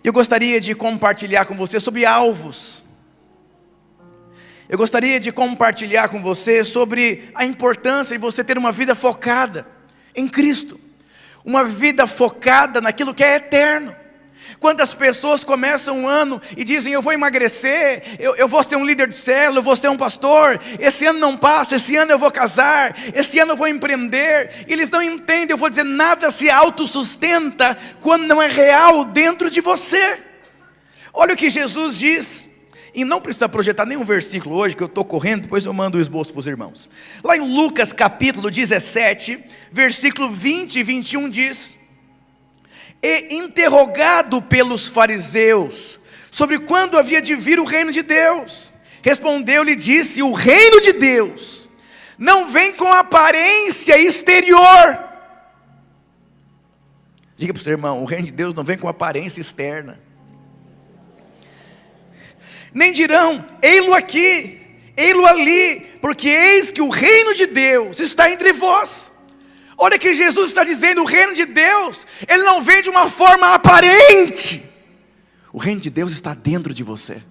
Eu gostaria de compartilhar com você sobre alvos. Eu gostaria de compartilhar com você sobre a importância de você ter uma vida focada em Cristo. Uma vida focada naquilo que é eterno. Quantas pessoas começam um ano e dizem: eu vou emagrecer, eu vou ser um líder de célula, eu vou ser um pastor, esse ano não passa, esse ano eu vou casar, esse ano eu vou empreender. E eles não entendem, eu vou dizer, nada se autossustenta quando não é real dentro de você. Olha o que Jesus diz, e não precisa projetar nenhum versículo hoje, que eu estou correndo, depois eu mando o esboço para os irmãos. Lá em Lucas capítulo 17, versículo 20 e 21 diz: e interrogado pelos fariseus sobre quando havia de vir o reino de Deus, respondeu-lhe e disse: o reino de Deus não vem com aparência exterior. Diga para o seu irmão: o reino de Deus não vem com aparência externa. Nem dirão: ei-lo aqui, ei-lo ali, porque eis que o reino de Deus está entre vós. Olha que Jesus está dizendo: o reino de Deus, ele não vem de uma forma aparente. O reino de Deus está dentro de você.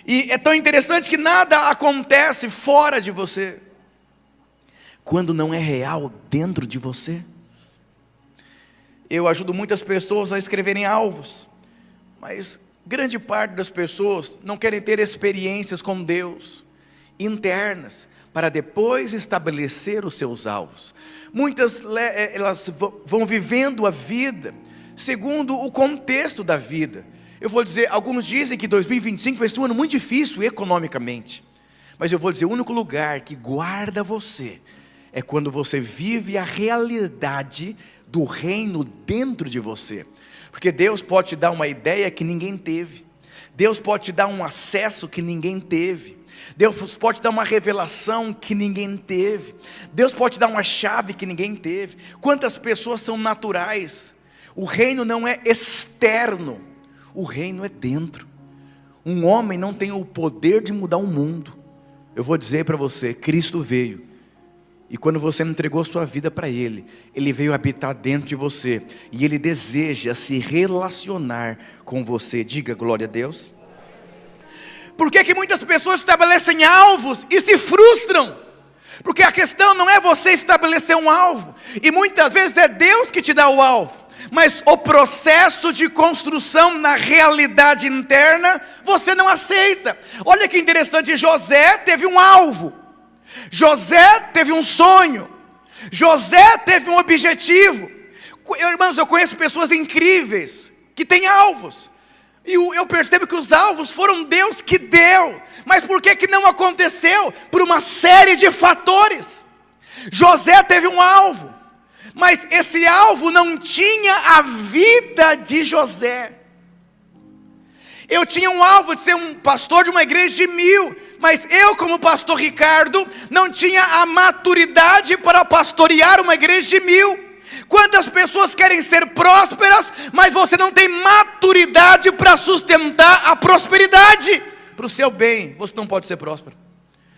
E é tão interessante que nada acontece fora de você, quando não é real dentro de você. Eu ajudo muitas pessoas a escreverem alvos, mas grande parte das pessoas não querem ter experiências com Deus, internas, para depois estabelecer os seus alvos. Muitas elas vão vivendo a vida segundo o contexto da vida. Eu vou dizer, alguns dizem que 2025 vai ser um ano muito difícil economicamente, mas eu vou dizer, o único lugar que guarda você é quando você vive a realidade do reino dentro de você. Porque Deus pode te dar uma ideia que ninguém teve, Deus pode te dar um acesso que ninguém teve, Deus pode dar uma revelação que ninguém teve, Deus pode dar uma chave que ninguém teve. Quantas pessoas são naturais? O reino não é externo, o reino é dentro. Um homem não tem o poder de mudar o mundo. Eu vou dizer para você, Cristo veio, e quando você entregou sua vida para Ele, Ele veio habitar dentro de você, e Ele deseja se relacionar com você. Diga glória a Deus. Por que muitas pessoas estabelecem alvos e se frustram? Porque a questão não é você estabelecer um alvo, e muitas vezes é Deus que te dá o alvo, mas o processo de construção na realidade interna, você não aceita. Olha que interessante, José teve um alvo, José teve um sonho, José teve um objetivo. Irmãos, eu conheço pessoas incríveis que têm alvos, e eu percebo que os alvos foram Deus que deu. Mas por que não aconteceu? Por uma série de fatores. José teve um alvo, mas esse alvo não tinha a vida de José. Eu tinha um alvo de ser um pastor de uma igreja de 1000, mas eu, como pastor Ricardo, não tinha a maturidade para pastorear uma igreja de 1000. Quantas pessoas querem ser prósperas, mas você não tem maturidade para sustentar a prosperidade? Para o seu bem, você não pode ser próspero,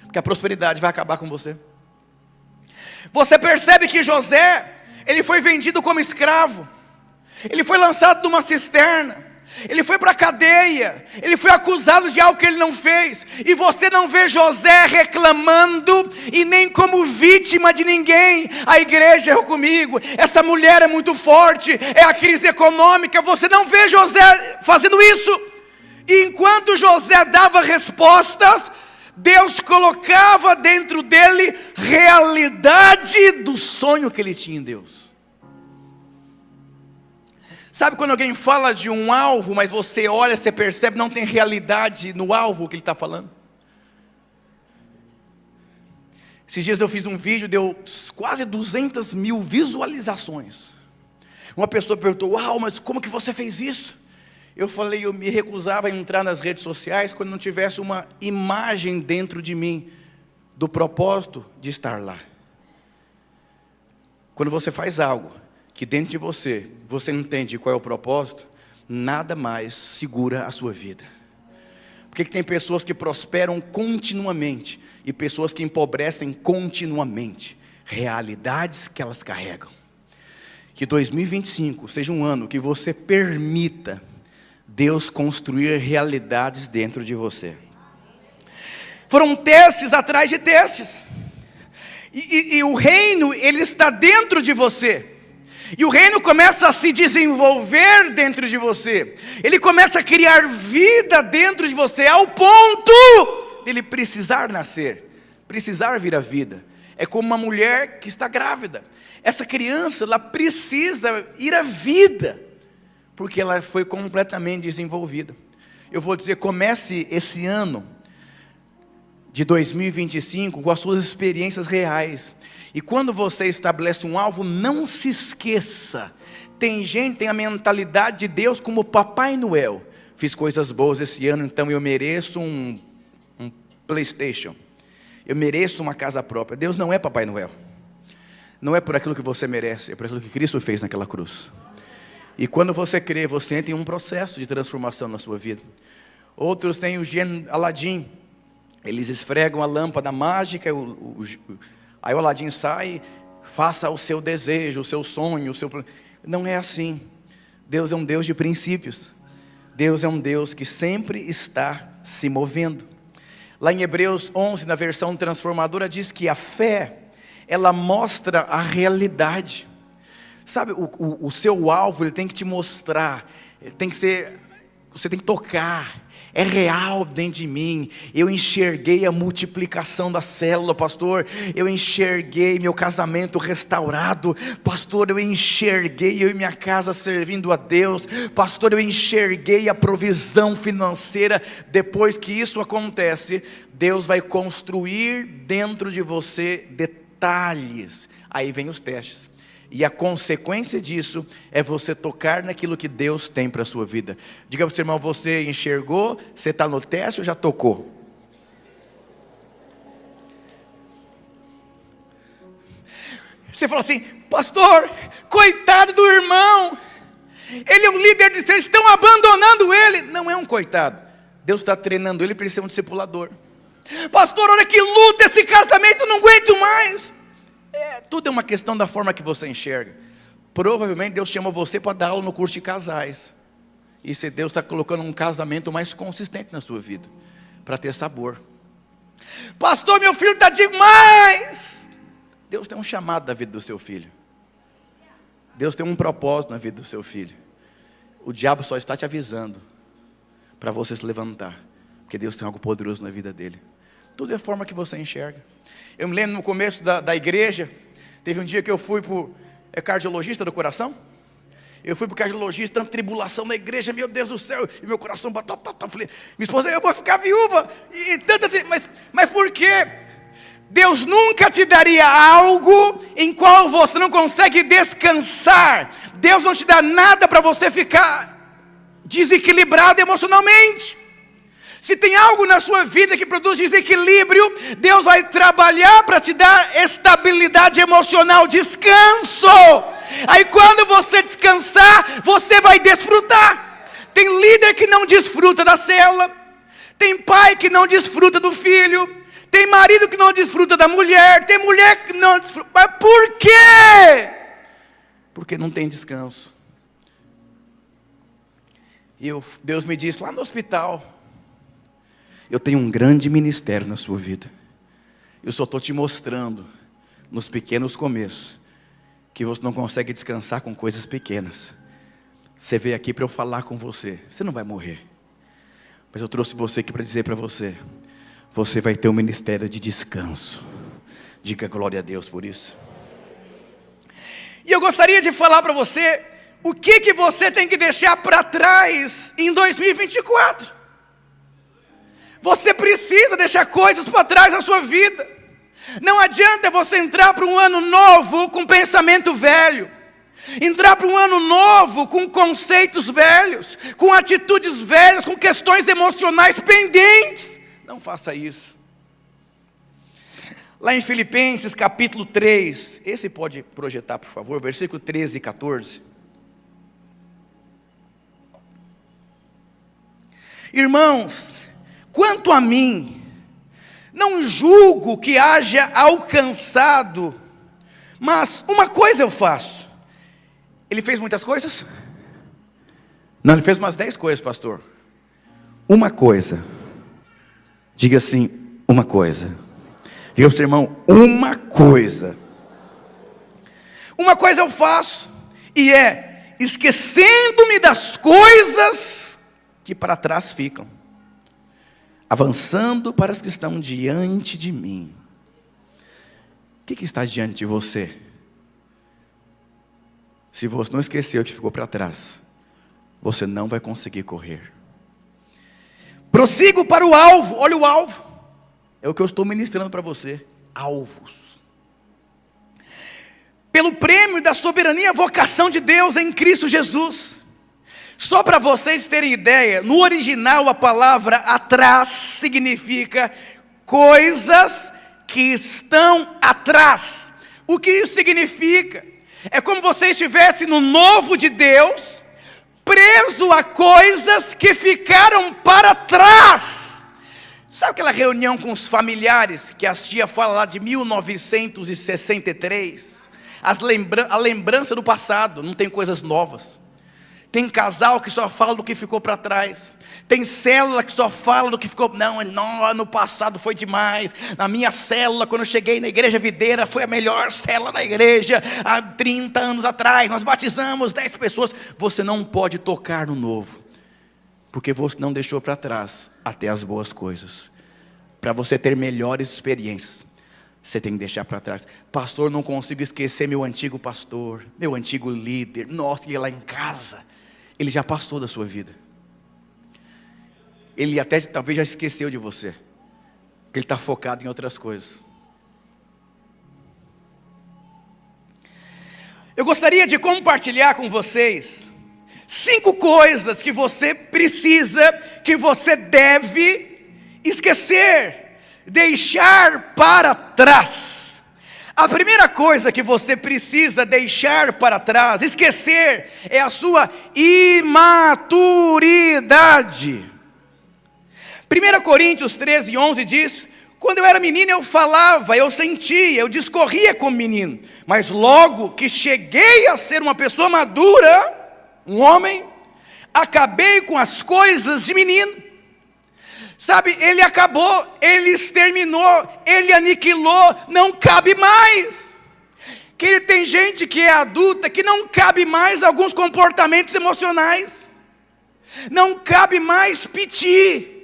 porque a prosperidade vai acabar com você. Você percebe que José, ele foi vendido como escravo, ele foi lançado numa cisterna, ele foi para a cadeia, ele foi acusado de algo que ele não fez, e você não vê José reclamando, e nem como vítima de ninguém. A igreja errou comigo, essa mulher é muito forte, é a crise econômica. Você não vê José fazendo isso. E enquanto José dava respostas, Deus colocava dentro dele realidade do sonho que ele tinha em Deus. Sabe quando alguém fala de um alvo, mas você olha, você percebe, não tem realidade no alvo que ele está falando? Esses dias eu fiz um vídeo, deu quase 200 mil visualizações. Uma pessoa perguntou: uau, mas como que você fez isso? Eu falei, eu me recusava a entrar nas redes sociais quando não tivesse uma imagem dentro de mim do propósito de estar lá. Quando você faz algo que dentro de você, você não entende qual é o propósito, nada mais segura a sua vida. Por que tem pessoas que prosperam continuamente e pessoas que empobrecem continuamente? Realidades que elas carregam. Que 2025 seja um ano que você permita Deus construir realidades dentro de você. Foram testes atrás de testes. E o reino, ele está dentro de você. E o reino começa a se desenvolver dentro de você. Ele começa a criar vida dentro de você, ao ponto dele precisar nascer, precisar vir à vida. É como uma mulher que está grávida. Essa criança, ela precisa ir à vida, porque ela foi completamente desenvolvida. Eu vou dizer, comece esse ano de 2025 com as suas experiências reais. E quando você estabelece um alvo, não se esqueça. Tem gente que tem a mentalidade de Deus como Papai Noel. Fiz coisas boas esse ano, então eu mereço um PlayStation. Eu mereço uma casa própria. Deus não é Papai Noel. Não é por aquilo que você merece, é por aquilo que Cristo fez naquela cruz. E quando você crê, você entra em um processo de transformação na sua vida. Outros têm o gênio Aladim. Eles esfregam a lâmpada mágica, aí o Aladim sai, faça o seu desejo, o seu sonho, Não é assim. Deus é um Deus de princípios. Deus é um Deus que sempre está se movendo. Lá em Hebreus 11, na versão transformadora, diz que a fé, ela mostra a realidade. Sabe, o seu alvo, ele tem que te mostrar, você tem que tocar. É real dentro de mim. Eu enxerguei a multiplicação da célula, pastor. Eu enxerguei meu casamento restaurado. Pastor, eu enxerguei eu e minha casa servindo a Deus. Pastor, eu enxerguei a provisão financeira. Depois que isso acontece, Deus vai construir dentro de você detalhes. Aí vem os testes. E a consequência disso é você tocar naquilo que Deus tem para a sua vida. Diga para o seu irmão, você enxergou, você está no teste ou já tocou? Você falou assim, pastor, coitado do irmão, ele é um líder de vocês estão abandonando ele. Não é um coitado, Deus está treinando ele para ele ser um discipulador. Pastor, olha que luta esse casamento, não aguento mais. Tudo é uma questão da forma que você enxerga. Provavelmente Deus chamou você para dar aula no curso de casais. E se Deus está colocando um casamento mais consistente na sua vida, para ter sabor. Pastor, meu filho está demais. Deus tem um chamado na vida do seu filho. Deus tem um propósito na vida do seu filho. O diabo só está te avisando para você se levantar, porque Deus tem algo poderoso na vida dele. Tudo é a forma que você enxerga. Eu me lembro no começo da igreja, teve um dia que eu fui para o cardiologista do coração. Eu fui para o cardiologista, tanta tribulação na igreja, meu Deus do céu, e meu coração bateu. Falei, minha esposa, eu vou ficar viúva. Mas por quê? Deus nunca te daria algo em qual você não consegue descansar. Deus não te dá nada para você ficar desequilibrado emocionalmente. Se tem algo na sua vida que produz desequilíbrio, Deus vai trabalhar para te dar estabilidade emocional, descanso. Aí quando você descansar, você vai desfrutar. Tem líder que não desfruta da célula, tem pai que não desfruta do filho, tem marido que não desfruta da mulher, tem mulher que não desfruta. Mas por quê? Porque não tem descanso. E Deus me disse lá no hospital, eu tenho um grande ministério na sua vida. Eu só estou te mostrando, nos pequenos começos, que você não consegue descansar com coisas pequenas. Você veio aqui para eu falar com você. Você não vai morrer. Mas eu trouxe você aqui para dizer para você, você vai ter um ministério de descanso. Diga glória a Deus por isso. E eu gostaria de falar para você, o que você tem que deixar para trás em 2024. Você precisa deixar coisas para trás na sua vida. Não adianta você entrar para um ano novo com pensamento velho. Entrar para um ano novo com conceitos velhos, com atitudes velhas, com questões emocionais pendentes. Não faça isso. Lá em Filipenses capítulo 3, esse pode projetar por favor, versículo 13 e 14. Irmãos, quanto a mim, não julgo que haja alcançado, mas uma coisa eu faço. Ele fez muitas coisas? Não, ele fez umas 10 coisas, pastor. Uma coisa. Diga assim, uma coisa. Diga para o seu irmão, uma coisa. Uma coisa eu faço, e é esquecendo-me das coisas que para trás ficam, avançando para as que estão diante de mim. O que está diante de você? Se você não esqueceu o que ficou para trás, você não vai conseguir correr. Prossigo para o alvo. Olha o alvo. É o que eu estou ministrando para você. Alvos. Pelo prêmio da soberania, vocação de Deus em Cristo Jesus. Só para vocês terem ideia, no original a palavra atrás significa coisas que estão atrás. O que isso significa? É como você estivesse no novo de Deus, preso a coisas que ficaram para trás. Sabe aquela reunião com os familiares que a tia fala lá de 1963? A lembrança do passado, não tem coisas novas. Tem casal que só fala do que ficou para trás. Tem célula que só fala do que ficou. Não, no passado foi demais. Na minha célula, quando eu cheguei na igreja videira, foi a melhor célula da igreja. Há 30 anos atrás, nós batizamos 10 pessoas. Você não pode tocar no novo, porque você não deixou para trás até as boas coisas. Para você ter melhores experiências, você tem que deixar para trás. Pastor, não consigo esquecer meu antigo pastor, meu antigo líder. Nossa, ele lá em casa, ele já passou da sua vida. Ele até talvez já esqueceu de você, porque ele está focado em outras coisas. Eu gostaria de compartilhar com vocês 5 coisas que você precisa, que você deve esquecer, deixar para trás. A primeira coisa que você precisa deixar para trás, esquecer, é a sua imaturidade. 1 Coríntios 13:11 diz: quando eu era menino eu falava, eu sentia, eu discorria como menino, mas logo que cheguei a ser uma pessoa madura, um homem, acabei com as coisas de menino. Sabe, ele acabou, ele exterminou, ele aniquilou, não cabe mais. Que tem gente que é adulta, que não cabe mais alguns comportamentos emocionais. Não cabe mais piti.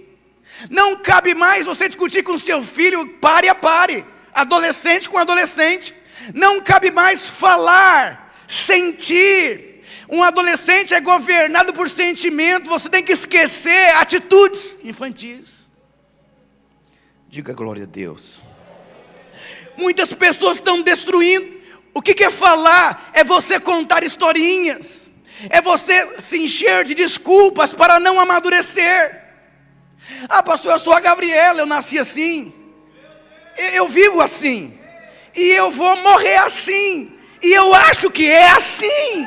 Não cabe mais você discutir com seu filho pare a pare, adolescente com adolescente. Não cabe mais falar, sentir. Um adolescente é governado por sentimento. Você tem que esquecer atitudes infantis. Diga glória a Deus. Muitas pessoas estão destruindo. O que é falar? É você contar historinhas. É você se encher de desculpas para não amadurecer. Ah, pastor, eu sou a Gabriela, eu nasci assim. Eu vivo assim. E eu vou morrer assim. E eu acho que é assim.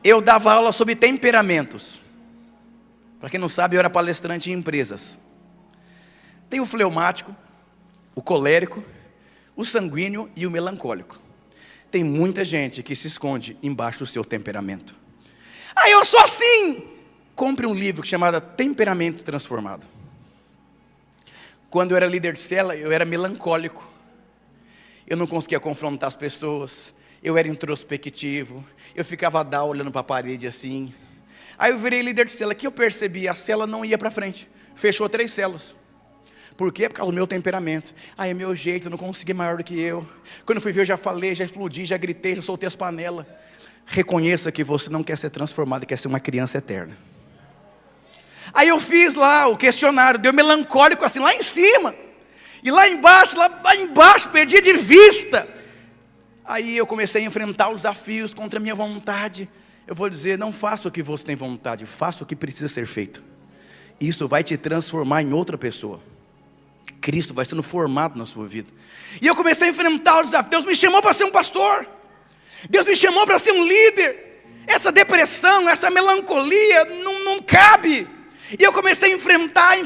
Eu dava aula sobre temperamentos. Para quem não sabe, eu era palestrante em empresas. Tem o fleumático, o colérico, o sanguíneo e o melancólico. Tem muita gente que se esconde embaixo do seu temperamento. Ah, eu sou assim! Compre um livro chamado Temperamento Transformado. Quando eu era líder de célula, eu era melancólico. Eu não conseguia confrontar as pessoas. Eu era introspectivo, eu ficava olhando para a parede assim. Aí eu virei líder de célula, que eu percebi, a célula não ia para frente. Fechou 3 células. Por quê? Por causa do meu temperamento. Ah, é meu jeito, eu não consegui maior do que eu. Quando eu fui ver, eu já falei, já explodi, já gritei, já soltei as panelas. Reconheça que você não quer ser transformado, quer ser uma criança eterna. Aí eu fiz lá o questionário, deu melancólico assim, lá em cima. E lá embaixo, perdia de vista. Aí eu comecei a enfrentar os desafios contra a minha vontade. Eu vou dizer, não faça o que você tem vontade, faça o que precisa ser feito. Isso vai te transformar em outra pessoa. Cristo vai sendo formado na sua vida. E eu comecei a enfrentar os desafios. Deus me chamou para ser um pastor. Deus me chamou para ser um líder. Essa depressão, essa melancolia não cabe. E eu comecei a enfrentar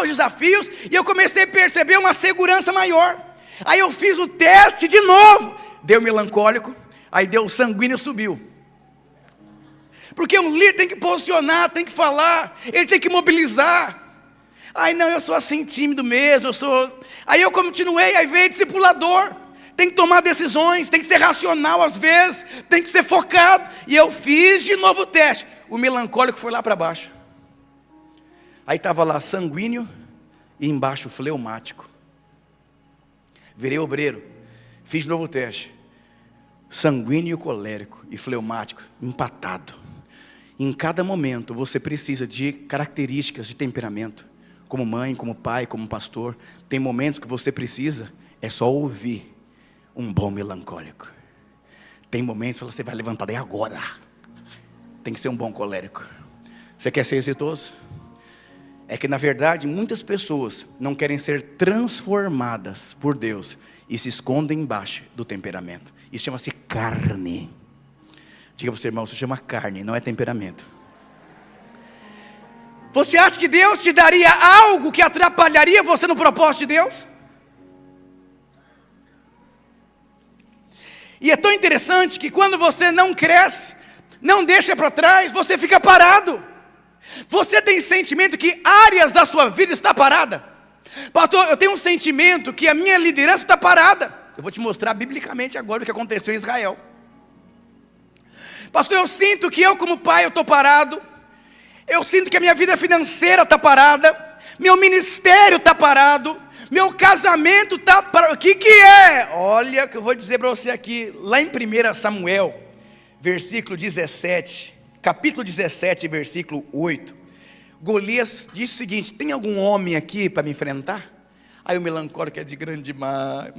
os desafios. E eu comecei a perceber uma segurança maior. Aí eu fiz o teste de novo. Deu melancólico, aí deu sanguíneo, subiu. Porque um líder tem que posicionar, tem que falar, ele tem que mobilizar. Ai não, eu sou assim tímido mesmo, Aí eu continuei, aí veio discipulador. Tem que tomar decisões, tem que ser racional às vezes, tem que ser focado. E eu fiz de novo o teste. O melancólico foi lá para baixo. Aí estava lá sanguíneo e embaixo fleumático. Virei obreiro, fiz de novo o teste. Sanguíneo, colérico e fleumático, empatado. Em cada momento você precisa de características de temperamento. Como mãe, como pai, como pastor. Tem momentos que você precisa, é só ouvir um bom melancólico. Tem momentos que você vai levantar daí agora. Tem que ser um bom colérico. Você quer ser exitoso? É que na verdade muitas pessoas não querem ser transformadas por Deus e se escondem embaixo do temperamento. Isso chama-se carne. Diga para o seu irmão, isso chama carne, não é temperamento. Você acha que Deus te daria algo que atrapalharia você no propósito de Deus? E é tão interessante que quando você não cresce, não deixa para trás, você fica parado. Você tem sentimento que áreas da sua vida estão paradas. Pastor, eu tenho um sentimento que a minha liderança está parada. Eu vou te mostrar biblicamente agora o que aconteceu em Israel. Pastor, eu sinto que eu como pai eu estou parado. Eu sinto que a minha vida financeira está parada. Meu ministério está parado. Meu casamento está parado. O que é? Olha que eu vou dizer para você aqui. Lá em 1 Samuel, versículo 17. Capítulo 17, versículo 8. Golias disse o seguinte: tem algum homem aqui para me enfrentar? Aí o melancólico é de grande mar.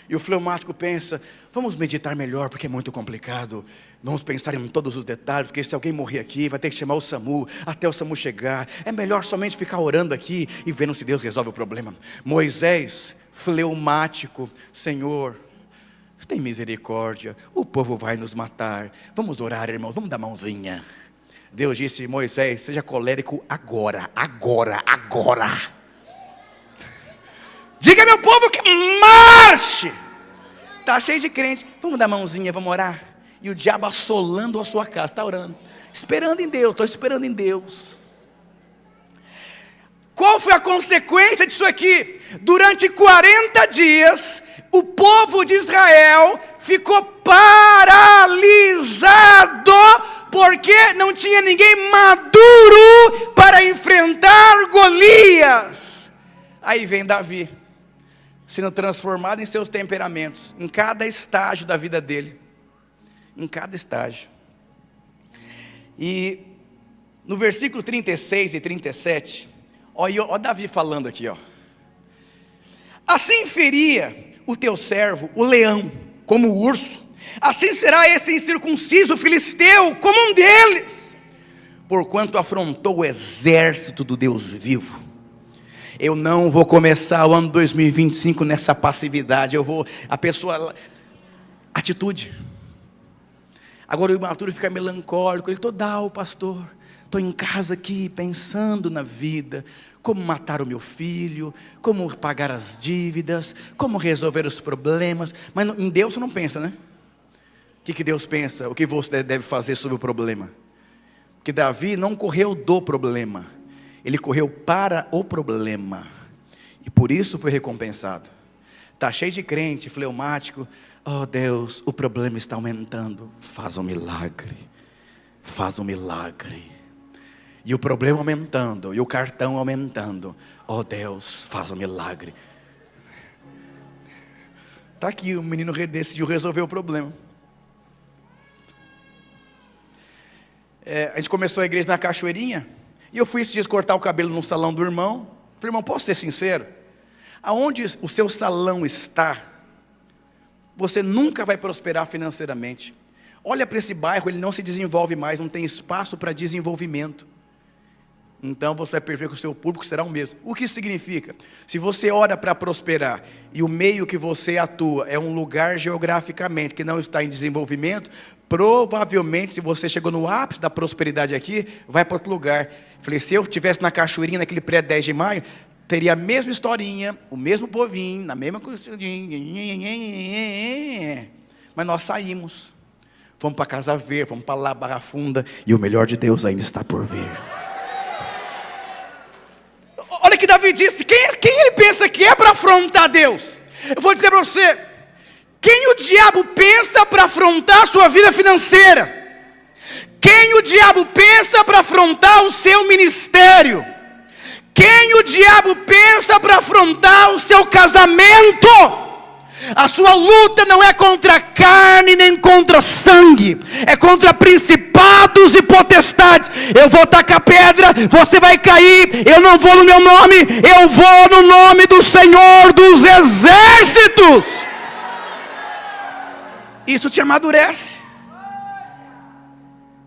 E o fleumático pensa: vamos meditar melhor, porque é muito complicado. Vamos pensar em todos os detalhes, porque se alguém morrer aqui, vai ter que chamar o SAMU, até o SAMU chegar. É melhor somente ficar orando aqui e vendo se Deus resolve o problema. Moisés, fleumático: Senhor, tem misericórdia, o povo vai nos matar. Vamos orar, irmãos, vamos dar mãozinha. Deus disse: Moisés, seja colérico agora. Diga meu povo que marche. Está cheio de crente, vamos dar mãozinha, vamos orar. E o diabo assolando a sua casa, está orando, esperando em Deus, estou esperando em Deus. Qual foi a consequência disso aqui? Durante 40 dias, o povo de Israel ficou paralisado, porque não tinha ninguém maduro para enfrentar Golias. Aí vem Davi, sendo transformado em seus temperamentos, em cada estágio da vida dele. Em cada estágio. E no versículo 36 e 37, ó Davi falando aqui, ó. Assim feria o teu servo, o leão, como o urso. Assim será esse incircunciso filisteu, como um deles. Porquanto afrontou o exército do Deus vivo. Eu não vou começar o ano 2025 nessa passividade. Atitude. Agora o imaturo fica melancólico. Ele: pastor, estou em casa aqui pensando na vida, como matar o meu filho, como pagar as dívidas, como resolver os problemas. Mas em Deus você não pensa, né? O que Deus pensa? O que você deve fazer sobre o problema? Porque Davi não correu do problema, ele correu para o problema, e por isso foi recompensado. Está cheio de crente fleumático: oh Deus, o problema está aumentando, faz um milagre. E o problema aumentando, e o cartão aumentando: oh Deus, faz um milagre. Está aqui, o menino decidiu resolver o problema. A gente começou a igreja na Cachoeirinha, e eu fui esses dias cortar o cabelo no salão do irmão. Falei: irmão, posso ser sincero? Aonde o seu salão está, você nunca vai prosperar financeiramente. Olha para esse bairro, ele não se desenvolve mais, não tem espaço para desenvolvimento. Então você vai perceber que o seu público será o mesmo. O que isso significa? Se você ora para prosperar e o meio que você atua é um lugar geograficamente que não está em desenvolvimento, provavelmente, se você chegou no ápice da prosperidade aqui, vai para outro lugar. Falei: se eu estivesse na Cachoeirinha, naquele prédio 10 de maio, teria a mesma historinha, o mesmo povinho, na mesma coisinha. Mas nós saímos. Fomos para Casa Verde, fomos para lá, Barra Funda, e o melhor de Deus ainda está por vir. Olha que Davi disse, quem ele pensa que é para afrontar Deus? Eu vou dizer para você, quem o diabo pensa para afrontar a sua vida financeira? Quem o diabo pensa para afrontar o seu ministério? Quem o diabo pensa para afrontar o seu casamento? A sua luta não é contra a carne nem contra sangue, é contra principados e potestades. Eu vou tacar pedra, você vai cair. Eu não vou no meu nome, eu vou no nome do Senhor dos Exércitos. Isso te amadurece.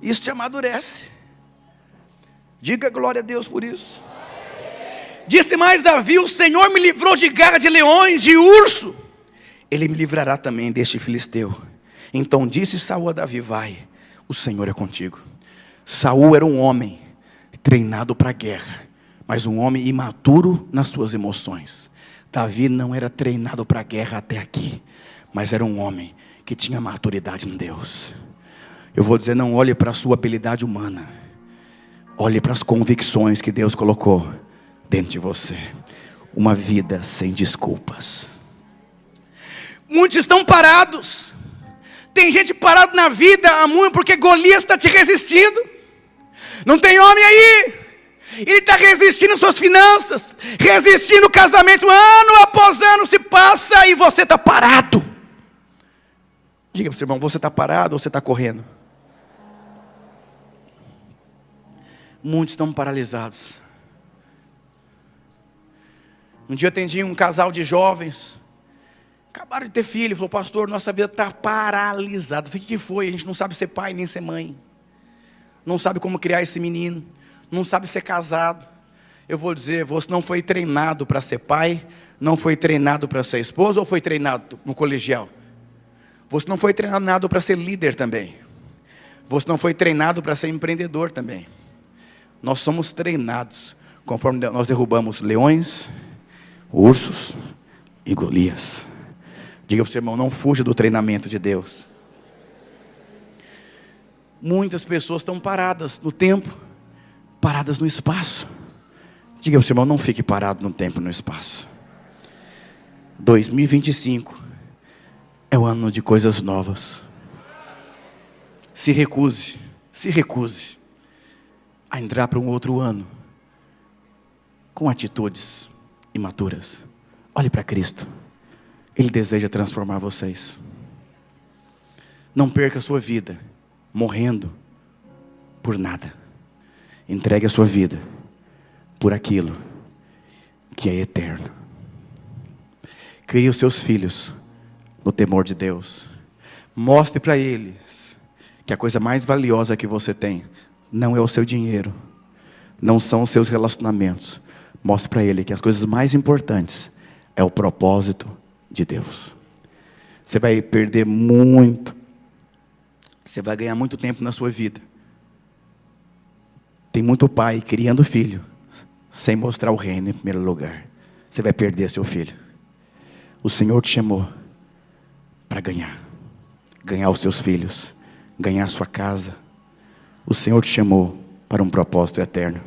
Isso te amadurece. Diga glória a Deus por isso. Disse mais Davi: o Senhor me livrou de garra de leões, de urso. Ele me livrará também deste filisteu. Então disse Saul a Davi: vai, o Senhor é contigo. Saul era um homem treinado para a guerra, mas um homem imaturo nas suas emoções. Davi não era treinado para a guerra até aqui, mas era um homem que tinha maturidade em Deus. Eu vou dizer, não olhe para a sua habilidade humana, olhe para as convicções que Deus colocou dentro de você. Uma vida sem desculpas. Muitos estão parados. Tem gente parada na vida há muito porque Golias está te resistindo. Não tem homem aí. Ele está resistindo suas finanças, resistindo o casamento. Ano após ano se passa e você está parado. Diga para o seu irmão, você está parado ou você está correndo? Muitos estão paralisados. Um dia eu atendi um casal de jovens, acabaram de ter filho. Falou: pastor, nossa vida está paralisada. Eu falei: o que foi? A gente não sabe ser pai nem ser mãe, não sabe como criar esse menino, não sabe ser casado. Eu vou dizer, você não foi treinado para ser pai, não foi treinado para ser esposa, ou foi treinado no colegial? Você não foi treinado para ser líder também. Você não foi treinado para ser empreendedor também. Nós somos treinados conforme nós derrubamos leões, ursos e Golias. Diga para o seu irmão, não fuja do treinamento de Deus. Muitas pessoas estão paradas no tempo, paradas no espaço. Diga para o seu irmão, não fique parado no tempo e no espaço. 2025 é o ano de coisas novas. Se recuse a entrar para um outro ano com atitudes imaturas. Olhe para Cristo. Ele deseja transformar vocês. Não perca a sua vida morrendo por nada. Entregue a sua vida por aquilo que é eterno. Crie os seus filhos no temor de Deus. Mostre para eles que a coisa mais valiosa que você tem não é o seu dinheiro, não são os seus relacionamentos. Mostre para ele que as coisas mais importantes é o propósito de Deus. Você vai perder muito, você vai ganhar muito tempo na sua vida. Tem muito pai criando filho sem mostrar o reino em primeiro lugar. Você vai perder seu filho. O Senhor te chamou para ganhar os seus filhos, ganhar a sua casa. O Senhor te chamou para um propósito eterno.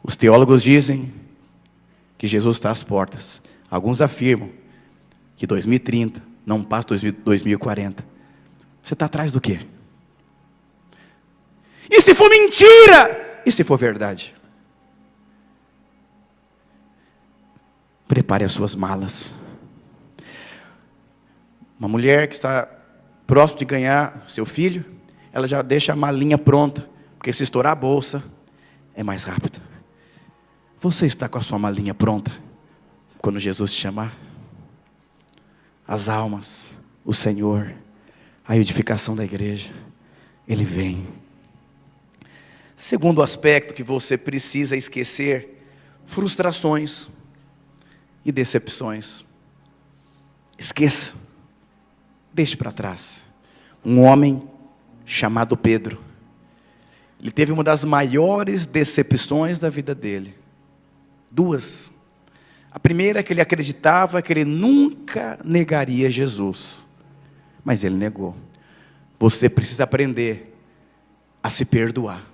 Os teólogos dizem que Jesus está às portas. Alguns afirmam que 2030 não passa 2040. Você está atrás do quê? E se for mentira? E se for verdade? Prepare as suas malas. Uma mulher que está próximo de ganhar seu filho, ela já deixa a malinha pronta, porque se estourar a bolsa, é mais rápido. Você está com a sua malinha pronta quando Jesus te chamar? As almas, o Senhor, a edificação da igreja, Ele vem. Segundo aspecto que você precisa esquecer: frustrações e decepções. Esqueça, deixe para trás. Um homem chamado Pedro, ele teve uma das maiores decepções da vida dele. Duas. A primeira é que ele acreditava que ele nunca negaria Jesus, mas ele negou. você precisa aprender a se perdoar.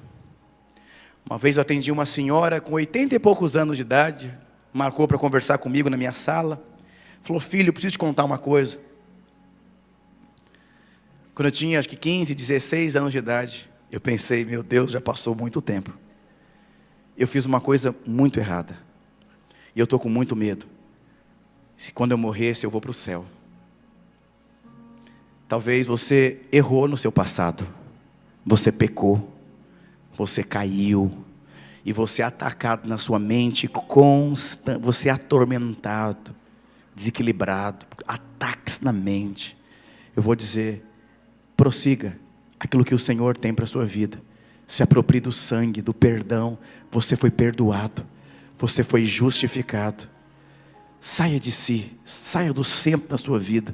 Uma vez eu atendi uma senhora com 80 e poucos anos de idade, marcou para conversar comigo na minha sala, falou: filho, eu preciso te contar uma coisa. Quando eu tinha acho que 15, 16 anos de idade, eu pensei: meu Deus, já passou muito tempo. Eu fiz uma coisa muito errada. E eu estou com muito medo. Se quando eu morrer, eu vou para o céu. Talvez você errou no seu passado. Você pecou. Você caiu. E você é atacado na sua mente constante. Você é atormentado, desequilibrado. Ataques na mente. Eu vou dizer: prossiga aquilo que o Senhor tem para a sua vida. Se aproprie do sangue, do perdão. Você foi perdoado. Você foi justificado. Saia de si. Saia do centro da sua vida.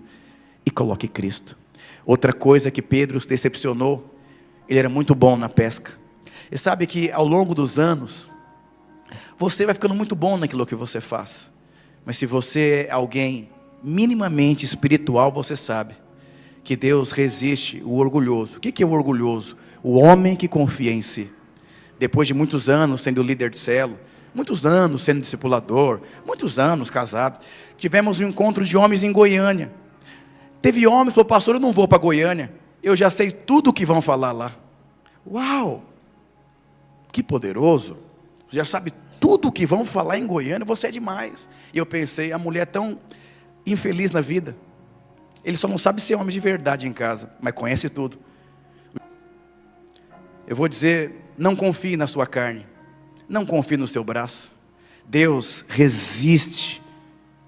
E coloque Cristo. Outra coisa que Pedro se decepcionou. Ele era muito bom na pesca. E sabe que ao longo dos anos, você vai ficando muito bom naquilo que você faz. Mas se você é alguém minimamente espiritual, você sabe que Deus resiste o orgulhoso. O que é o orgulhoso? O homem que confia em si. Depois de muitos anos sendo líder de célula, muitos anos sendo discipulador, muitos anos casado, tivemos um encontro de homens em Goiânia. Teve homem que falou: pastor, eu não vou para Goiânia, eu já sei tudo o que vão falar lá. Uau! Que poderoso! Você já sabe tudo o que vão falar em Goiânia, você é demais. E eu pensei: a mulher é tão infeliz na vida. Ele só não sabe ser homem de verdade em casa, mas conhece tudo. Eu vou dizer: não confie na sua carne, não confie no seu braço. Deus resiste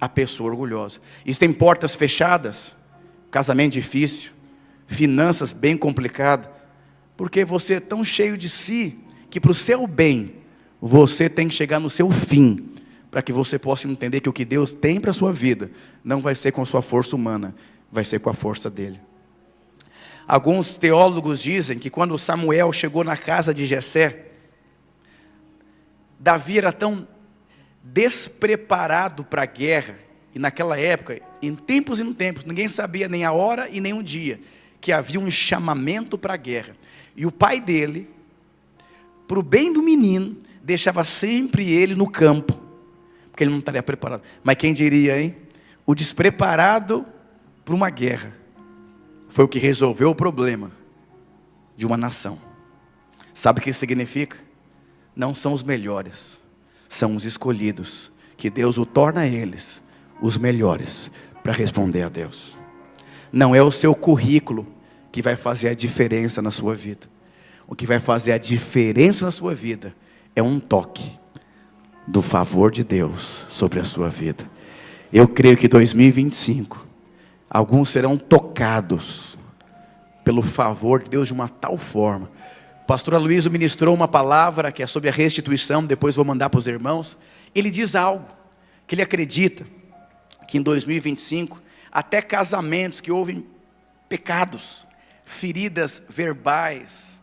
à pessoa orgulhosa. Isso tem portas fechadas, casamento difícil, finanças bem complicadas, porque você é tão cheio de si, que para o seu bem, você tem que chegar no seu fim, para que você possa entender que o que Deus tem para a sua vida, não vai ser com a sua força humana, vai ser com a força dele. Alguns teólogos dizem que quando Samuel chegou na casa de Jessé, Davi era tão despreparado para a guerra, e naquela época, em tempos e não tempos, ninguém sabia nem a hora e nem o dia, que havia um chamamento para a guerra. E o pai dele, para o bem do menino, deixava sempre ele no campo, porque ele não estaria preparado. Mas quem diria, hein? O despreparado para uma guerra foi o que resolveu o problema de uma nação. Sabe o que isso significa? Não são os melhores, são os escolhidos, que Deus o torna eles os melhores para responder a Deus. Não é o seu currículo que vai fazer a diferença na sua vida. O que vai fazer a diferença na sua vida é um toque do favor de Deus sobre a sua vida. Eu creio que 2025, alguns serão tocados pelo favor de Deus de uma tal forma. O pastor Aloysio ministrou uma palavra que é sobre a restituição, depois vou mandar para os irmãos. Ele diz algo, que ele acredita que em 2025, até casamentos que houve pecados, feridas verbais,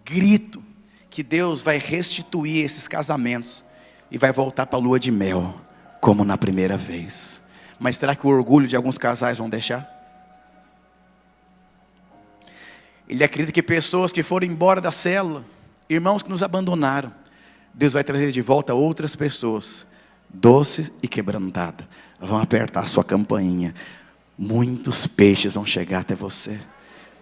grito, que Deus vai restituir esses casamentos e vai voltar para a lua de mel, como na primeira vez. Mas será que o orgulho de alguns casais vão deixar? Ele acredita que pessoas que foram embora da célula, irmãos que nos abandonaram, Deus vai trazer de volta outras pessoas, doces e quebrantadas, vão apertar a sua campainha. Muitos peixes vão chegar até você.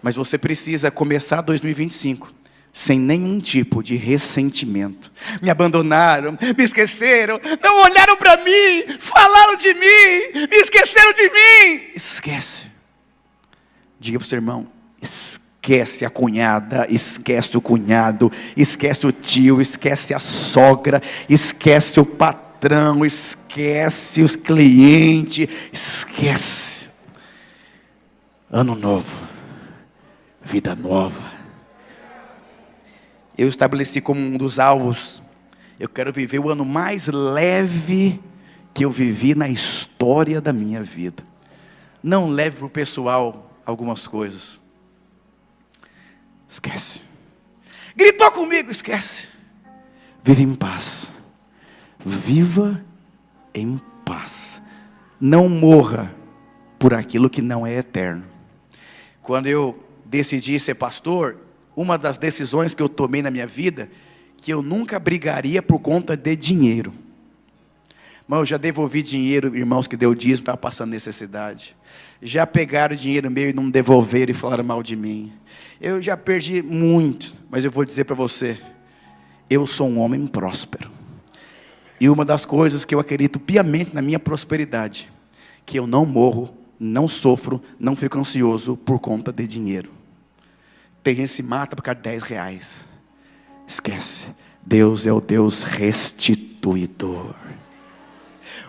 Mas você precisa começar 2025 sem nenhum tipo de ressentimento. Me abandonaram, me esqueceram, não olharam para mim, falaram de mim, me esqueceram de mim. Esquece. Diga para o seu irmão: esquece a cunhada, esquece o cunhado, esquece o tio, esquece a sogra, esquece o patrão, esquece os clientes, esquece. Ano novo, vida nova. Eu estabeleci como um dos alvos: eu quero viver o ano mais leve que eu vivi na história da minha vida. Não leve para o pessoal algumas coisas. Esquece. Gritou comigo, esquece. Vive em paz. Viva em paz. Não morra por aquilo que não é eterno. Quando eu decidi ser pastor, uma das decisões que eu tomei na minha vida, que eu nunca brigaria por conta de dinheiro. Mas eu já devolvi dinheiro, irmãos, que deu dízimo, estava passando necessidade. Já pegaram dinheiro meu e não devolveram e falaram mal de mim. Eu já perdi muito, mas eu vou dizer para você, eu sou um homem próspero. E uma das coisas que eu acredito piamente na minha prosperidade, que eu não morro, não sofro, não fico ansioso por conta de dinheiro. Tem gente que se mata por causa de 10 reais. Esquece, Deus é o Deus restituidor.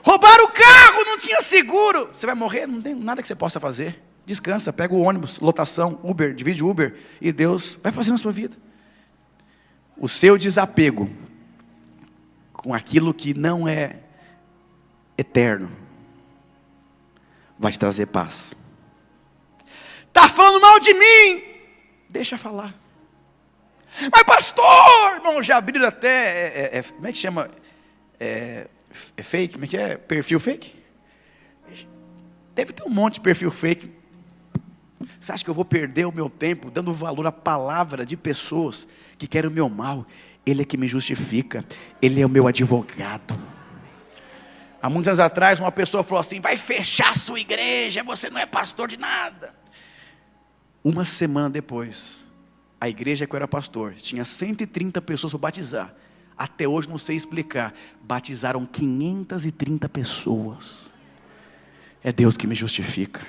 Roubaram o carro, não tinha seguro. Você vai morrer, não tem nada que você possa fazer. Descansa, pega o ônibus, lotação, Uber, divide Uber, e Deus vai fazer na sua vida. O seu desapego com aquilo que não é eterno vai te trazer paz. Está falando mal de mim? Deixa falar. Mas pastor, irmão, já abriram até, como é que chama? É fake, como é que é? Perfil fake? Deve ter um monte de perfil fake. Você acha que eu vou perder o meu tempo dando valor à palavra de pessoas que querem o meu mal? Ele é que me justifica, Ele é o meu advogado. Há muitos anos atrás uma pessoa falou assim, vai fechar a sua igreja, você não é pastor de nada. Uma semana depois, a igreja que eu era pastor, tinha 130 pessoas para batizar. Até hoje não sei explicar, batizaram 530 pessoas. É Deus que me justifica,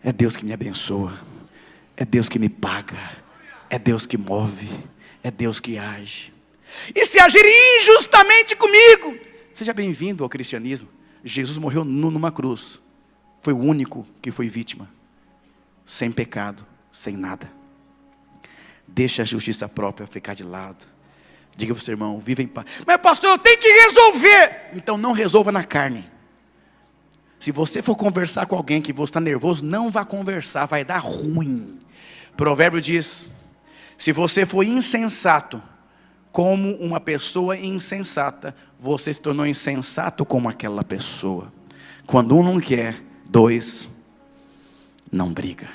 é Deus que me abençoa, é Deus que me paga, é Deus que move, é Deus que age. E se agir injustamente comigo, seja bem-vindo ao cristianismo. Jesus morreu nu numa cruz, foi o único que foi vítima, sem pecado, sem nada. Deixa a justiça própria ficar de lado. Diga para o seu irmão, viva em paz. Mas pastor, eu tenho que resolver. Então não resolva na carne. Se você for conversar com alguém que você está nervoso, não vá conversar, vai dar ruim. Provérbio diz, se você for insensato, como uma pessoa insensata, você se tornou insensato como aquela pessoa. Quando um não quer, dois não briga.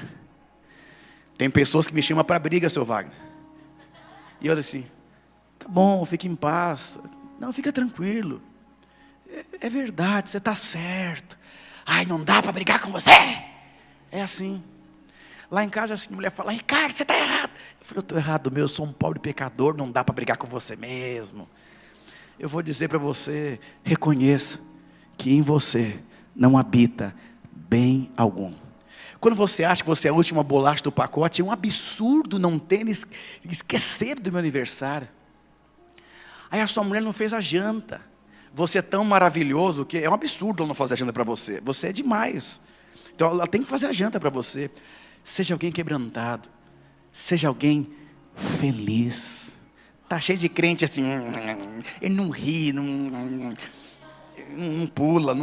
Tem pessoas que me chamam para briga, seu Wagner. E eu assim, tá bom, fique em paz. Não, fica tranquilo. É verdade, você está certo. Ai, não dá para brigar com você. É assim. Lá em casa, assim, a mulher fala, Ricardo, você está errado. Eu falei, eu estou errado mesmo, eu sou um pobre pecador, não dá para brigar com você mesmo. Eu vou dizer para você, reconheça que em você não habita bem algum. Quando você acha que você é a última bolacha do pacote, é um absurdo não ter esquecido do meu aniversário. Aí a sua mulher não fez a janta. Você é tão maravilhoso que é um absurdo ela não fazer a janta para você. Você é demais. Então ela tem que fazer a janta para você. Seja alguém quebrantado. Seja alguém feliz. Está cheio de crente assim. Ele não ri, não pula,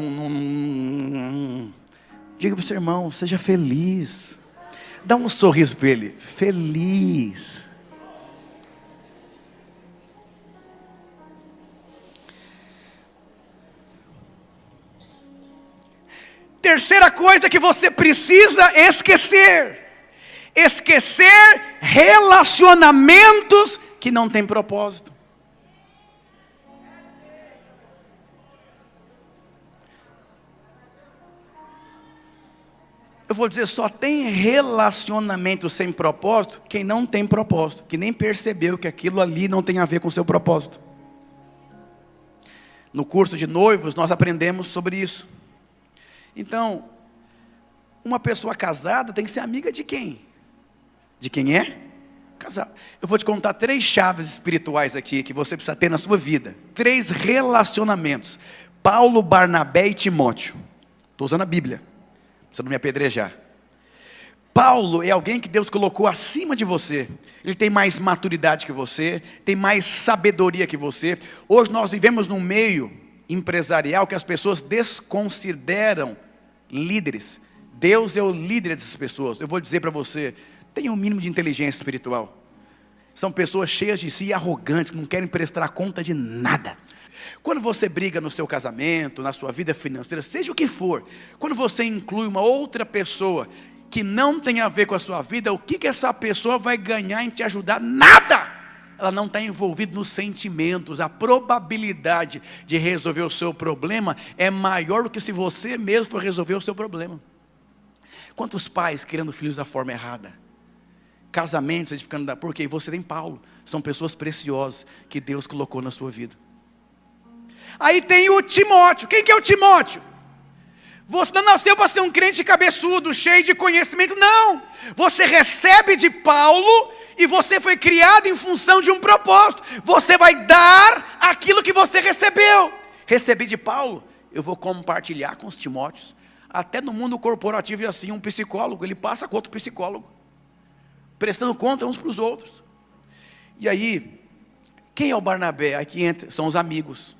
Diga para o seu irmão, seja feliz. Dá um sorriso para ele. Feliz. Terceira coisa que você precisa esquecer. Esquecer relacionamentos que não têm propósito. Eu vou dizer, só tem relacionamento sem propósito quem não tem propósito, que nem percebeu que aquilo ali não tem a ver com o seu propósito. No curso de noivos nós aprendemos sobre isso. Então, uma pessoa casada tem que ser amiga de quem? De quem é? Casado. Eu vou te contar 3 chaves espirituais aqui que você precisa ter na sua vida. 3 relacionamentos. Paulo, Barnabé e Timóteo. Estou usando a Bíblia. Precisa não me apedrejar. Paulo é alguém que Deus colocou acima de você. Ele tem mais maturidade que você, tem mais sabedoria que você. Hoje nós vivemos num meio empresarial que as pessoas desconsideram líderes. Deus é o líder dessas pessoas. Eu vou dizer para você, tenha um mínimo de inteligência espiritual. São pessoas cheias de si e arrogantes, que não querem prestar conta de nada. Quando você briga no seu casamento, na sua vida financeira, seja o que for, quando você inclui uma outra pessoa que não tem a ver com a sua vida, o que essa pessoa vai ganhar em te ajudar? Nada! Ela não está envolvida nos sentimentos. A probabilidade de resolver o seu problema é maior do que se você mesmo for resolver o seu problema. Quantos pais criando filhos da forma errada? Casamentos edificando da... Porque você tem Paulo. São pessoas preciosas que Deus colocou na sua vida. Aí tem o Timóteo. Quem que é o Timóteo? Você não nasceu para ser um crente cabeçudo, cheio de conhecimento. Não! Você recebe de Paulo e você foi criado em função de um propósito. Você vai dar aquilo que você recebeu. Recebi de Paulo, eu vou compartilhar com os Timóteos. Até no mundo corporativo é assim, um psicólogo, ele passa com outro psicólogo, prestando conta uns para os outros. E aí, quem é o Barnabé? Aqui entra, são os amigos.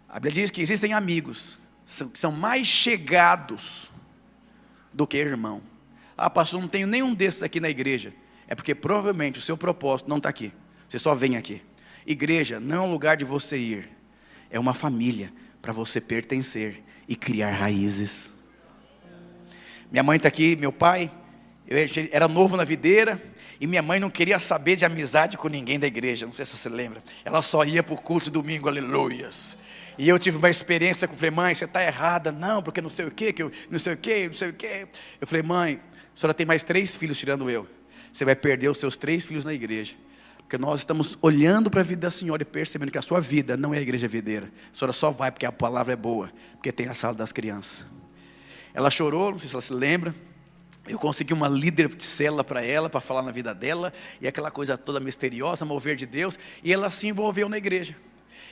A Bíblia diz que existem amigos que são mais chegados do que irmão. Ah, pastor, não tenho nenhum desses aqui na igreja. É porque provavelmente o seu propósito não está aqui. Você só vem aqui. Igreja não é um lugar de você ir. É uma família para você pertencer e criar raízes. Minha mãe está aqui, meu pai. Eu era novo na videira. E minha mãe não queria saber de amizade com ninguém da igreja. Não sei se você lembra. Ela só ia para o culto domingo, aleluias. E eu tive uma experiência com, falei, mãe, você está errada. Não, porque não sei o quê, que eu não sei o quê, não sei o quê. Eu falei, mãe, a senhora tem mais 3 filhos tirando eu. Você vai perder os seus 3 filhos na igreja. Porque nós estamos olhando para a vida da senhora e percebendo que a sua vida não é a igreja videira. A senhora só vai porque a palavra é boa, porque tem a sala das crianças. Ela chorou, não sei se ela se lembra. Eu consegui uma líder de célula para ela, para falar na vida dela. E aquela coisa toda misteriosa, mover de Deus. E ela se envolveu na igreja.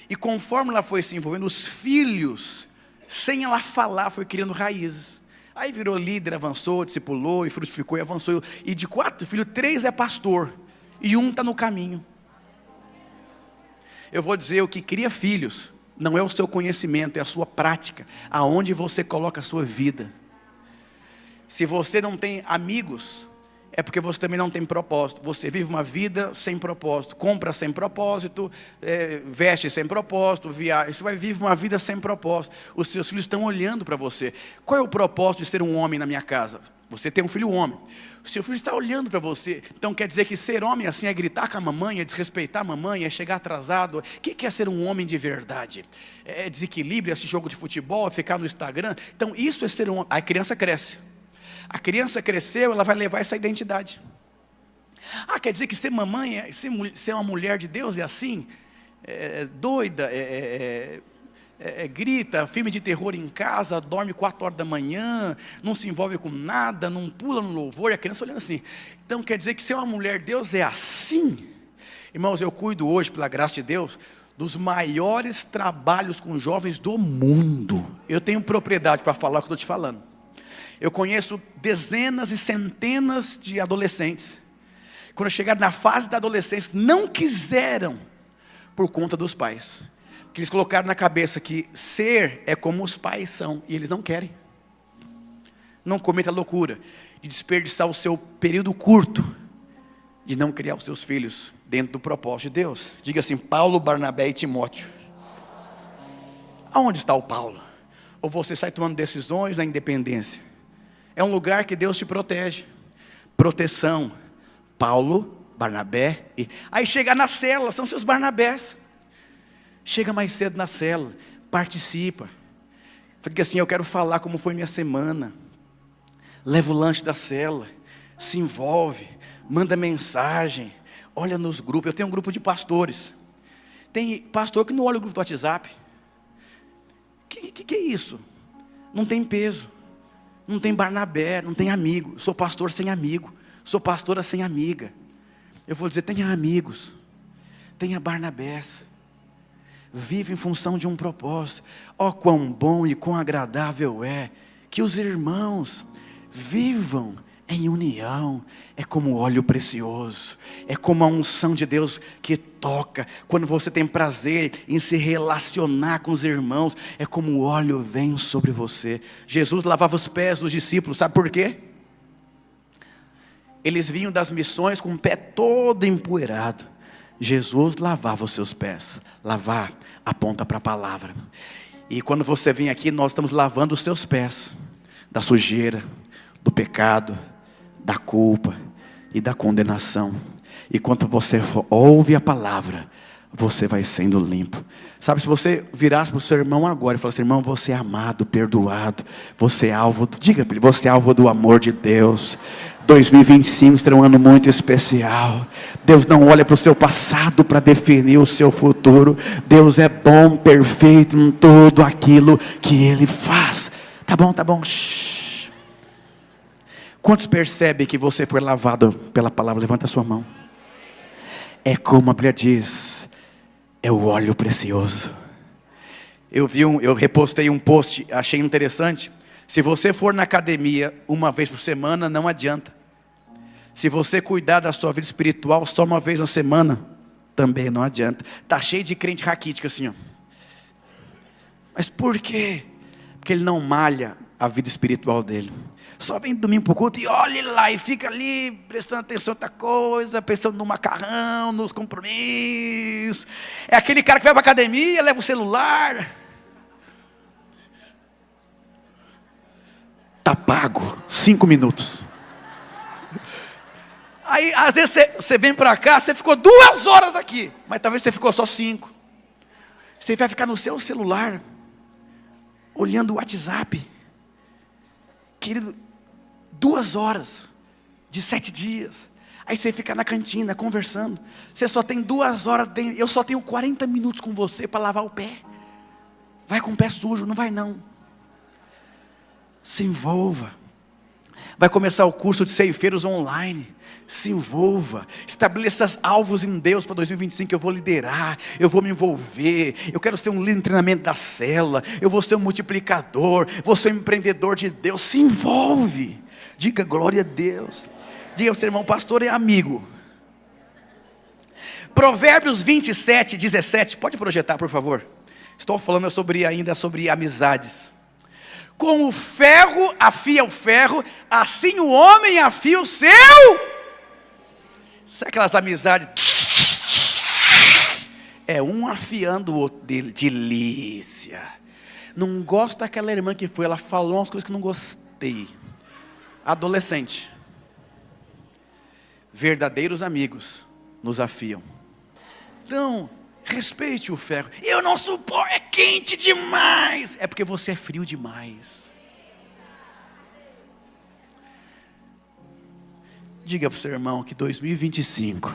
E conforme ela foi se envolvendo, os filhos, sem ela falar, foi criando raízes. Aí virou líder, avançou, discipulou e frutificou e avançou. E de 4 filhos, 3 é pastor. E 1 está no caminho. Eu vou dizer, o que cria filhos não é o seu conhecimento, é a sua prática. Aonde você coloca a sua vida. Se você não tem amigos, é porque você também não tem propósito. Você vive uma vida sem propósito, compra sem propósito, veste sem propósito, viaja. Você vai viver uma vida sem propósito. Os seus filhos estão olhando para você. Qual é o propósito de ser um homem na minha casa? Você tem um filho homem. O seu filho está olhando para você. Então quer dizer que ser homem assim é gritar com a mamãe, é desrespeitar a mamãe, é chegar atrasado. O que é ser um homem de verdade? É desequilíbrio, esse jogo de futebol, é ficar no Instagram. Então isso é ser um homem. A criança cresce. A criança cresceu, ela vai levar essa identidade. Ah, quer dizer que ser mamãe, ser uma mulher de Deus é assim? Doida, grita, filme de terror em casa, dorme 4 horas da manhã, não se envolve com nada, não pula no louvor, e a criança olhando assim. Então quer dizer que ser uma mulher de Deus é assim? Irmãos, eu cuido hoje, pela graça de Deus, dos maiores trabalhos com jovens do mundo. Eu tenho propriedade para falar o que eu estou te falando. Eu conheço dezenas e centenas de adolescentes. Quando chegaram na fase da adolescência, não quiseram por conta dos pais. Que eles colocaram na cabeça que ser é como os pais são. E eles não querem. Não cometa a loucura de desperdiçar o seu período curto de não criar os seus filhos dentro do propósito de Deus. Diga assim, Paulo, Barnabé e Timóteo. Aonde está o Paulo? Ou você sai tomando decisões na independência? É um lugar que Deus te protege. Proteção. Paulo, Barnabé. Aí chega na célula, são seus Barnabés. Chega mais cedo na célula. Participa. Fica assim, eu quero falar como foi minha semana. Leva o lanche da célula. Se envolve. Manda mensagem. Olha nos grupos. Eu tenho um grupo de pastores. Tem pastor que não olha o grupo do WhatsApp. Que é isso? Não tem peso. Não tem Barnabé, não tem amigo. Sou pastor sem amigo. Sou pastora sem amiga. Eu vou dizer, tenha amigos. Tenha Barnabés. Vive em função de um propósito. Ó, quão bom e quão agradável é que os irmãos vivam em união. É como óleo precioso. É como a unção de Deus que toca. Quando você tem prazer em se relacionar com os irmãos, é como o óleo vem sobre você. Jesus lavava os pés dos discípulos, sabe por quê? Eles vinham das missões com o pé todo empoeirado. Jesus lavava os seus pés. Lavar aponta para a palavra. E quando você vem aqui, nós estamos lavando os seus pés da sujeira, do pecado, da culpa e da condenação. E quando você ouve a palavra, você vai sendo limpo. Sabe, se você virasse para o seu irmão agora e falasse: irmão, você é amado, perdoado, você é alvo, diga para ele, você é alvo do amor de Deus. 2025 será um ano muito especial. Deus não olha para o seu passado para definir o seu futuro. Deus é bom, perfeito em tudo aquilo que Ele faz. Tá bom, tá bom. Shhh. Quantos percebem que você foi lavado pela palavra? Levanta a sua mão. É como a Bíblia diz, é o óleo precioso. Eu repostei um post, achei interessante. Se você for na academia uma vez por semana, não adianta. Se você cuidar da sua vida espiritual só uma vez na semana, também não adianta. Está cheio de crente raquítico assim, ó. Mas por quê? Porque ele não malha a vida espiritual dele. Só vem domingo para o culto e olha lá e fica ali prestando atenção em outra coisa, pensando no macarrão, nos compromissos. É aquele cara que vai para a academia, leva o celular. Está pago, 5 minutos. Aí às vezes você vem para cá, você ficou 2 horas aqui, mas talvez você ficou só 5. Você vai ficar no seu celular, olhando o WhatsApp. Querido, 2 horas de 7 dias. Aí você fica na cantina conversando. Você só tem 2 horas. Eu só tenho 40 minutos com você para lavar o pé. Vai com o pé sujo? Não vai não. Se envolva. Vai começar o curso de ceifeiros online. Se envolva. Estabeleça alvos em Deus para 2025. Eu vou liderar, eu vou me envolver. Eu quero ser um líder em treinamento da célula. Eu vou ser um multiplicador. Vou ser um empreendedor de Deus. Se envolve. Diga glória a Deus. Diga ao seu irmão: pastor é amigo. Provérbios 27, 17. Pode projetar, por favor. Estou falando ainda sobre amizades. Com o ferro afia o ferro, assim o homem afia o seu. Sabe aquelas amizades? É um afiando o outro, delícia. Não gosto daquela irmã que foi, ela falou umas coisas que não gostei. Adolescente. Verdadeiros amigos nos afiam. Então, respeite o ferro. Eu não suporto, é quente demais. É porque você é frio demais. Diga para o seu irmão que 2025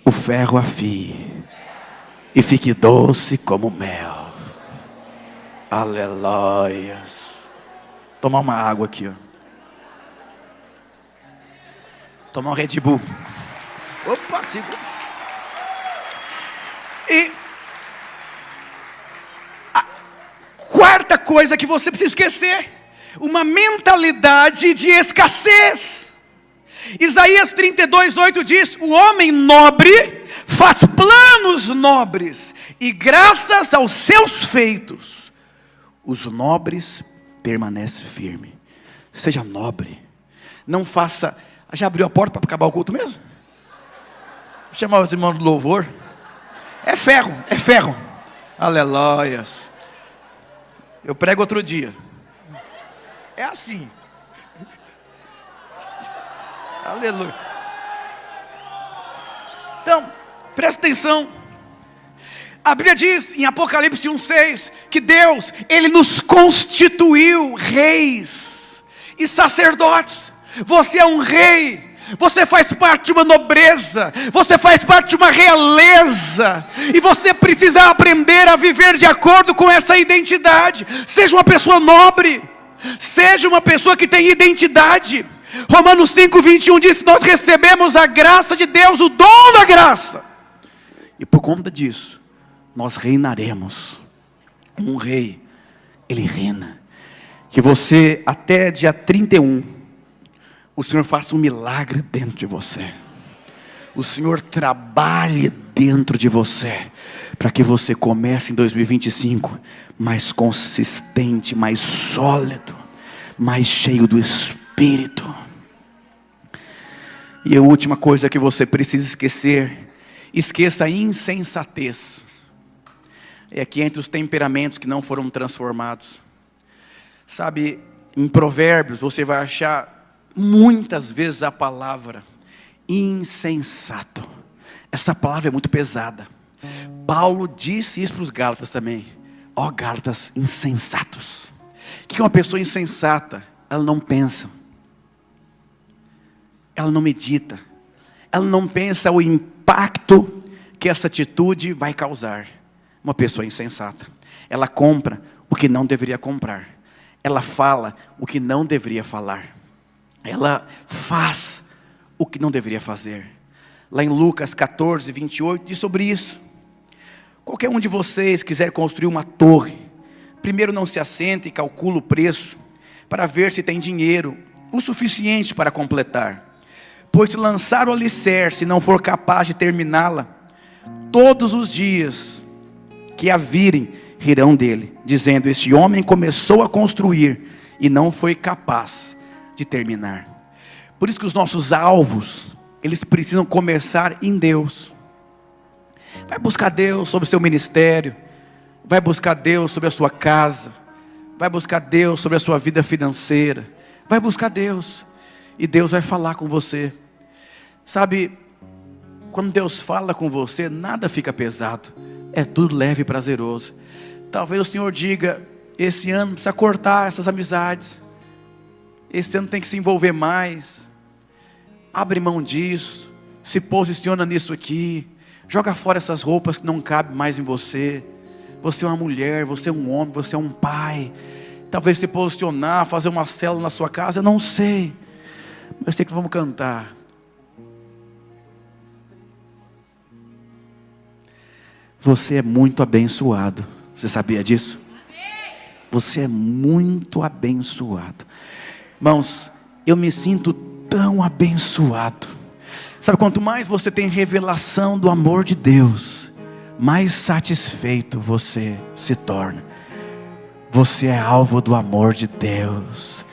o ferro afie e fique doce como mel. Aleluia. Tomar uma água aqui, ó. Tomar um Red Bull. Opa, segura. E a quarta coisa que você precisa esquecer: uma mentalidade de escassez. Isaías 32:8 diz: o homem nobre faz planos nobres, e graças aos seus feitos, os nobres permanecem firmes. Seja nobre. Não faça. Já abriu a porta para acabar o culto mesmo? Vou chamar os irmãos do louvor. É ferro, é ferro. Aleluias. Eu prego outro dia. É assim. Aleluia. Então, presta atenção. A Bíblia diz em Apocalipse 1:6 que Deus, Ele nos constituiu reis e sacerdotes. Você é um rei. Você faz parte de uma nobreza, você faz parte de uma realeza, e você precisa aprender a viver de acordo com essa identidade. Seja uma pessoa nobre, seja uma pessoa que tem identidade. Romanos 5:21 diz que nós recebemos a graça de Deus, o dom da graça, e por conta disso, nós reinaremos. Um rei, ele reina. Que você até dia 31, o Senhor faça um milagre dentro de você. O Senhor trabalhe dentro de você, para que você comece em 2025 mais consistente, mais sólido, mais cheio do Espírito. E a última coisa que você precisa esquecer: esqueça a insensatez. É aqui entre os temperamentos que não foram transformados. Sabe, Em Provérbios você vai achar muitas vezes a palavra insensato. Essa palavra é muito pesada. Paulo disse isso para os Gálatas também. Ó Gálatas insensatos. O que é uma pessoa insensata? Ela não pensa. Ela não medita. Ela não pensa o impacto que essa atitude vai causar. Uma pessoa insensata. Ela compra o que não deveria comprar. Ela fala o que não deveria falar. Ela faz o que não deveria fazer. Lá em Lucas 14, 28, diz sobre isso. Qualquer um de vocês quiser construir uma torre, primeiro não se assenta e calcula o preço, para ver se tem dinheiro o suficiente para completar. Pois se lançar o alicerce e não for capaz de terminá-la, todos os dias que a virem, rirão dele, dizendo: este homem começou a construir e não foi capaz de terminar. Por isso que os nossos alvos, eles precisam começar em Deus. Vai buscar Deus sobre o seu ministério, vai buscar Deus sobre a sua casa, vai buscar Deus sobre a sua vida financeira, vai buscar Deus, e Deus vai falar com você. Sabe, quando Deus fala com você, nada fica pesado, é tudo leve e prazeroso. Talvez o Senhor diga: esse ano precisa cortar essas amizades, esse ano tem que se envolver mais, abre mão disso, se posiciona nisso aqui, joga fora essas roupas que não cabem mais em você. Você é uma mulher, você é um homem, você é um pai. Talvez se posicionar, fazer uma célula na sua casa, eu não sei, mas sei que vamos cantar. Você é muito abençoado. Você sabia disso? Você é muito abençoado. Irmãos, eu me sinto tão abençoado. Sabe, quanto mais você tem revelação do amor de Deus, mais satisfeito você se torna. Você é alvo do amor de Deus.